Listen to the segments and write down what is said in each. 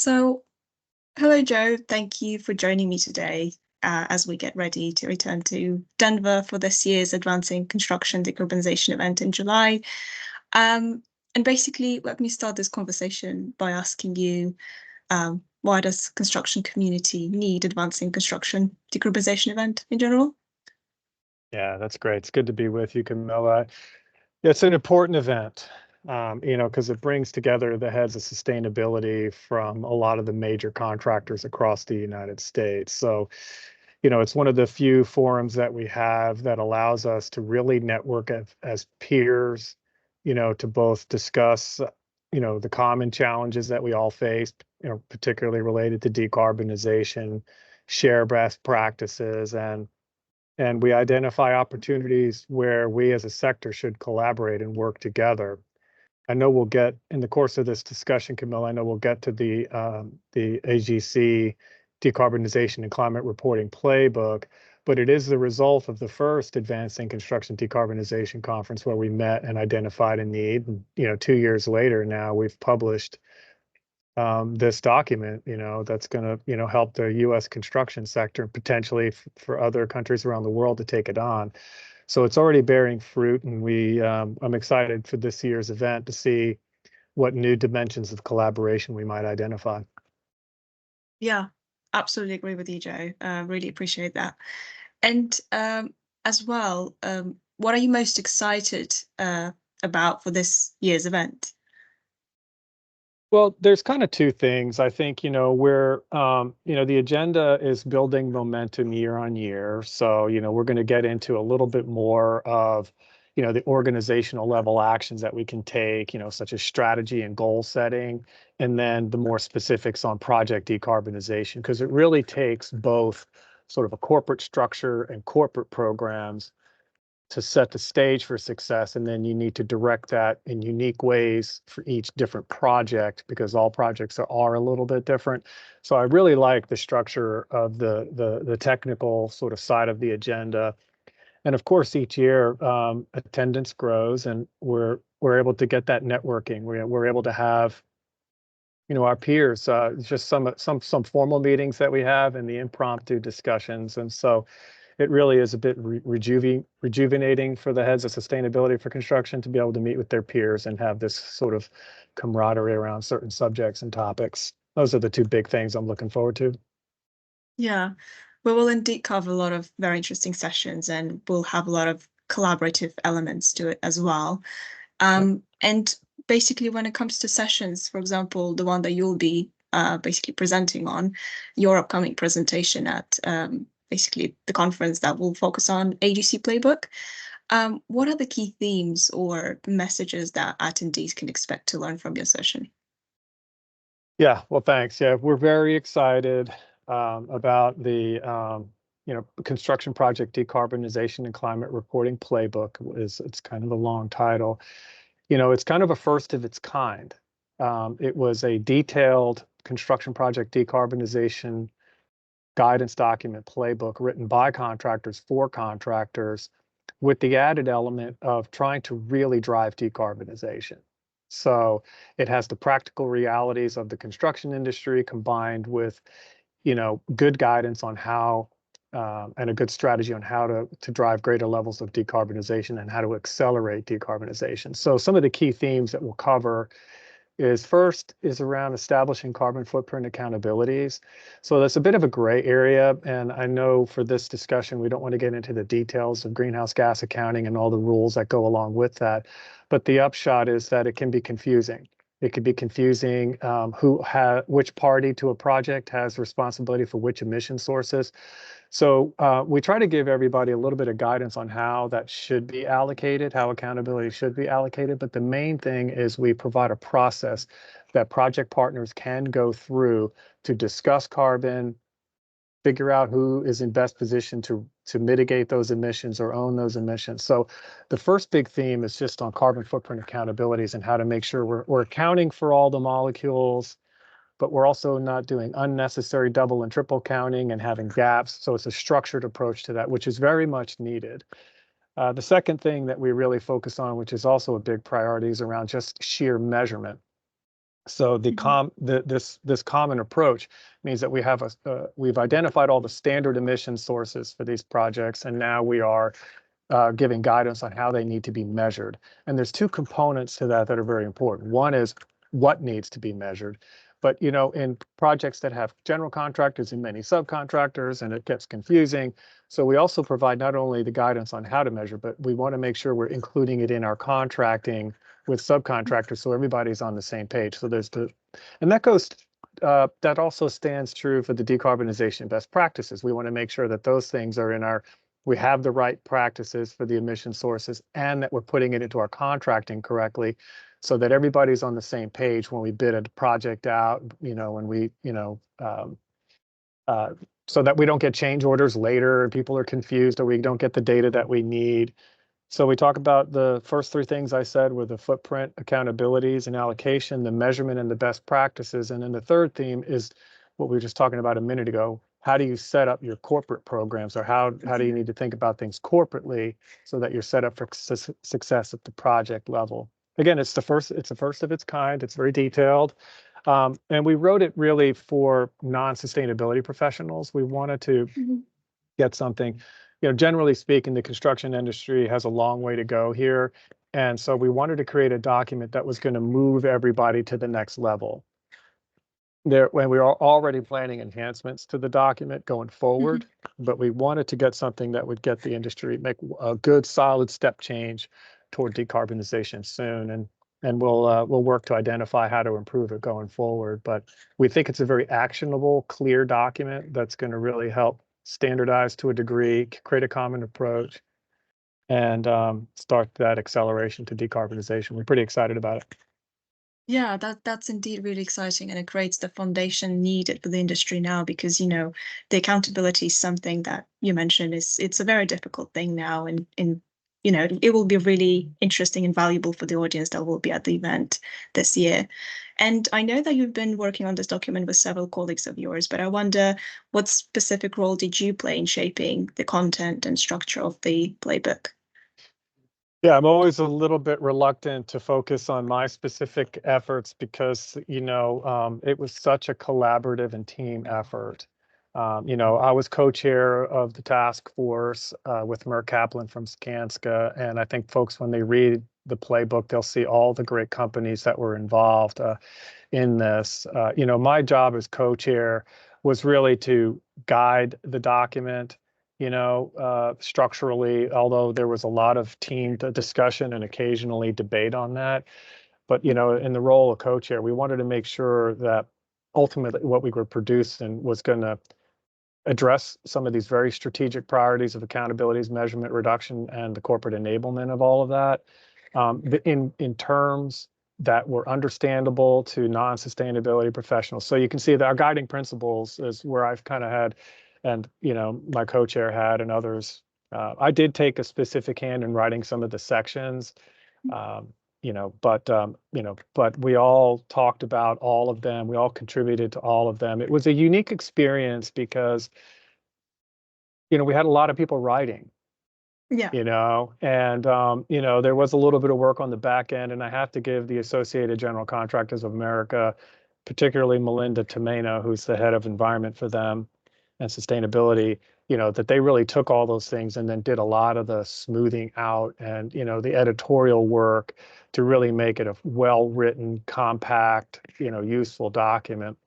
So, hello, Joe. Thank you for joining me today as we get ready to return to Denver for this year's Advancing Construction Decarbonization event in July. And basically, let me start this conversation by asking you, why does construction community need Advancing Construction Decarbonization event in general? Yeah, that's great. It's good to be with you, Camilla. It's an important event, because it brings together the heads of sustainability from a lot of the major contractors across the United States. So, it's one of the few forums that we have that allows us to really network as peers, to both discuss, the common challenges that we all face, particularly related to decarbonization, share best practices, and we identify opportunities where we as a sector should collaborate and work together. I know we'll get in the course of this discussion, Camilla, I know we'll get to the AGC Decarbonization and Climate Reporting Playbook, but it is the result of the first Advancing Construction Decarbonization Conference where we met and identified a need. And, 2 years later now, we've published this document, that's going to, help the U.S. construction sector and potentially for other countries around the world to take it on. So it's already bearing fruit, and I'm excited for this year's event to see what new dimensions of collaboration we might identify. Yeah, absolutely agree with you, Joe. Really appreciate that. And as well, what are you most excited about for this year's event? Well, there's kind of two things. I think, the agenda is building momentum year on year. So, we're going to get into a little bit more of, the organizational level actions that we can take, such as strategy and goal setting, and then the more specifics on project decarbonization, because it really takes both sort of a corporate structure and corporate programs to set the stage for success, and then you need to direct that in unique ways for each different project because all projects are a little bit different. So I really like the structure of the technical sort of side of the agenda, and of course each year attendance grows, and we're able to get that networking. We're able to have our peers, just some formal meetings that we have and the impromptu discussions, and so it really is a bit rejuvenating for the heads of sustainability for construction to be able to meet with their peers and have this sort of camaraderie around certain subjects and topics. Those are the two big things I'm looking forward to. Yeah, we will indeed cover a lot of very interesting sessions, and we'll have a lot of collaborative elements to it as well. And basically, when it comes to sessions, for example, the one that you'll be basically presenting on, your upcoming presentation at basically the conference that will focus on AGC Playbook. What are the key themes or messages that attendees can expect to learn from your session? Yeah, well, thanks. Yeah, we're very excited about the construction project decarbonization and climate reporting playbook. It's kind of a long title. It's kind of a first of its kind. It was a detailed construction project decarbonization guidance document playbook written by contractors for contractors, with the added element of trying to really drive decarbonization. So it has the practical realities of the construction industry combined with, good guidance on how and a good strategy on how to drive greater levels of decarbonization and how to accelerate decarbonization. So some of the key themes that we'll cover is around establishing carbon footprint accountabilities. So that's a bit of a gray area. And I know for this discussion, we don't want to get into the details of greenhouse gas accounting and all the rules that go along with that. But the upshot is that it can be confusing. It could be confusing which party to a project has responsibility for which emission sources. So we try to give everybody a little bit of guidance on how that should be allocated, how accountability should be allocated. But the main thing is we provide a process that project partners can go through to discuss carbon, figure out who is in best position to mitigate those emissions or own those emissions. So the first big theme is just on carbon footprint accountabilities and how to make sure we're accounting for all the molecules, but we're also not doing unnecessary double and triple counting and having gaps. So it's a structured approach to that, which is very much needed. The second thing that we really focus on, which is also a big priority, is around just sheer measurement. So Mhm. this common approach means that we've identified all the standard emission sources for these projects, and now we are giving guidance on how they need to be measured. And there's two components to that that are very important. One is what needs to be measured. But in projects that have general contractors and many subcontractors, and it gets confusing. So we also provide not only the guidance on how to measure, but we want to make sure we're including it in our contracting with subcontractors so everybody's on the same page. So and that also stands true for the decarbonization best practices. We want to make sure that those things are we have the right practices for the emission sources and that we're putting it into our contracting correctly so that everybody's on the same page when we bid a project out, when we, uh, so that we don't get change orders later and people are confused or we don't get the data that we need. So we talk about the first three things I said were the footprint, accountabilities, and allocation, the measurement, and the best practices. And then the third theme is what we were just talking about a minute ago. How do you set up your corporate programs, or how do you need to think about things corporately so that you're set up for success at the project level? Again, it's the first of its kind. It's very detailed. And we wrote it really for non-sustainability professionals. We wanted to Mhm. get something. Generally speaking, the construction industry has a long way to go here. And so we wanted to create a document that was going to move everybody to the next level. When we were already planning enhancements to the document going forward, but we wanted to get something that would get the industry, make a good solid step change toward decarbonization soon. And we'll work to identify how to improve it going forward. But we think it's a very actionable, clear document that's going to really help standardize to a degree, create a common approach, and start that acceleration to decarbonization. We're pretty excited about it. Yeah, that's indeed really exciting, and it creates the foundation needed for the industry now because the accountability is something that you mentioned is it's a very difficult thing now, and it will be really interesting and valuable for the audience that will be at the event this year. And I know that you've been working on this document with several colleagues of yours, but I wonder what specific role did you play in shaping the content and structure of the playbook? Yeah, I'm always a little bit reluctant to focus on my specific efforts because, it was such a collaborative and team effort. I was co-chair of the task force with Merck Kaplan from Skanska, and I think folks, when they read the playbook, they'll see all the great companies that were involved in this. My job as co-chair was really to guide the document, structurally, although there was a lot of team discussion and occasionally debate on that. But, in the role of co-chair, we wanted to make sure that ultimately what we were producing was going to address some of these very strategic priorities of accountabilities, measurement, reduction, and the corporate enablement of all of that in terms that were understandable to non-sustainability professionals. So you can see that our guiding principles is where I've kind of had, and my co-chair had, and others. I did take a specific hand in writing some of the sections, um, but we all talked about all of them. We all contributed to all of them. It was a unique experience because we had a lot of people writing, Yeah. and there was a little bit of work on the back end, and I have to give the Associated General Contractors of America, particularly Melinda Tomeno, who's the head of environment for them and sustainability, that they really took all those things and then did a lot of the smoothing out and the editorial work to really make it a well-written, compact, useful document.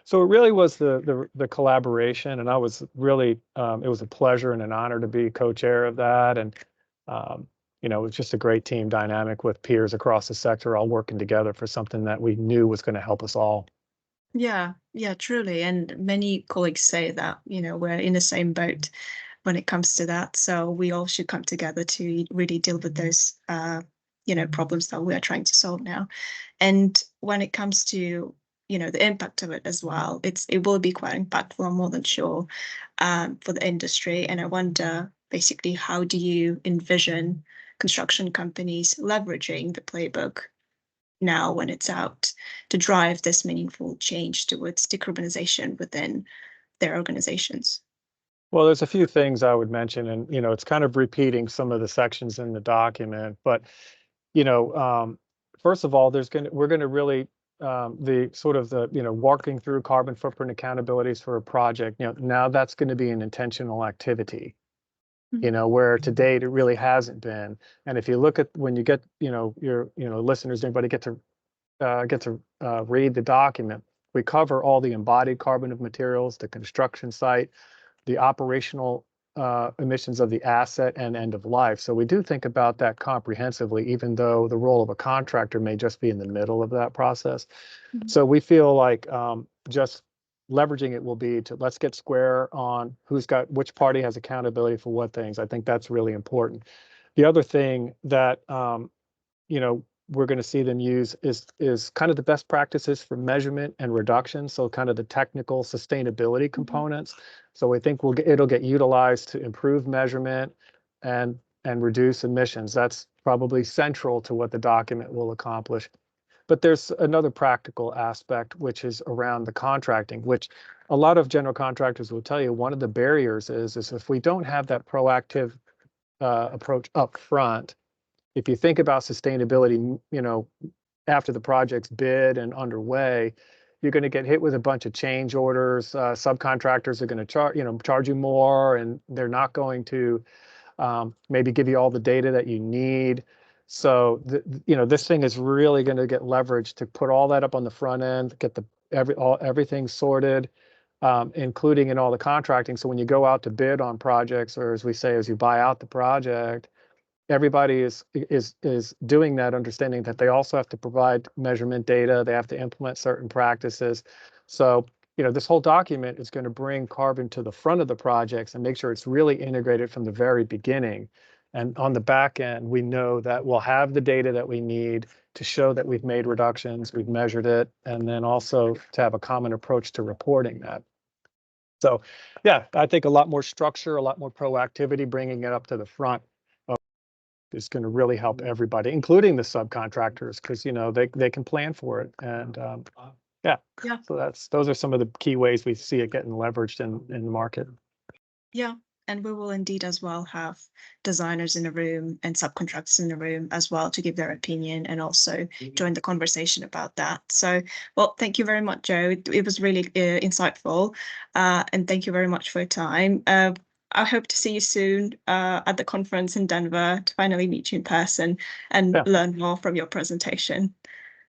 So it really was the collaboration, and I was really it was a pleasure and an honor to be co-chair of that, and it was just a great team dynamic with peers across the sector all working together for something that we knew was going to help us all. Yeah, yeah, truly. And many colleagues say that, we're in the same boat when it comes to that. So we all should come together to really deal with those, problems that we are trying to solve now. And when it comes to, the impact of it as well, it will be quite impactful, I'm more than sure, for the industry. And I wonder, basically, how do you envision construction companies leveraging the playbook now when it's out to drive this meaningful change towards decarbonization within their organizations? Well, there's a few things I would mention, and it's kind of repeating some of the sections in the document. But you know, um, first of all, we're going to really the sort of the, walking through carbon footprint accountabilities for a project, now that's going to be an intentional activity, where to date it really hasn't been. And if you look at when you get, your, listeners, anybody get to read the document, we cover all the embodied carbon of materials, the construction site, the operational emissions of the asset and end of life. So we do think about that comprehensively, even though the role of a contractor may just be in the middle of that process. So we feel like just leveraging it will be to let's get square on which party has accountability for what things. I think that's really important. The other thing that we're going to see them use is kind of the best practices for measurement and reduction. So kind of the technical sustainability components. So we think it'll get utilized to improve measurement and reduce emissions. That's probably central to what the document will accomplish. But there's another practical aspect, which is around the contracting, which a lot of general contractors will tell you one of the barriers is if we don't have that proactive approach up front. If you think about sustainability, after the project's bid and underway, you're going to get hit with a bunch of change orders. Subcontractors are going to charge you more, and they're not going to maybe give you all the data that you need. So this thing is really going to get leveraged to put all that up on the front end, get everything sorted, including in all the contracting. So when you go out to bid on projects, or as we say, as you buy out the project, everybody is doing that, understanding that they also have to provide measurement data. They have to implement certain practices. So, this whole document is going to bring carbon to the front of the projects and make sure it's really integrated from the very beginning. And on the back end, we know that we'll have the data that we need to show that we've made reductions, we've measured it, and then also to have a common approach to reporting that. So, yeah, I think a lot more structure, a lot more proactivity, bringing it up to the front is going to really help everybody, including the subcontractors, because they can plan for it. And yeah. So those are some of the key ways we see it getting leveraged in the market. Yeah, and we will indeed as well have designers in the room and subcontractors in the room as well to give their opinion and also join the conversation about that. So, well, thank you very much, Joe. It was really insightful, and thank you very much for your time. I hope to see you soon at the conference in Denver to finally meet you in person and learn more from your presentation.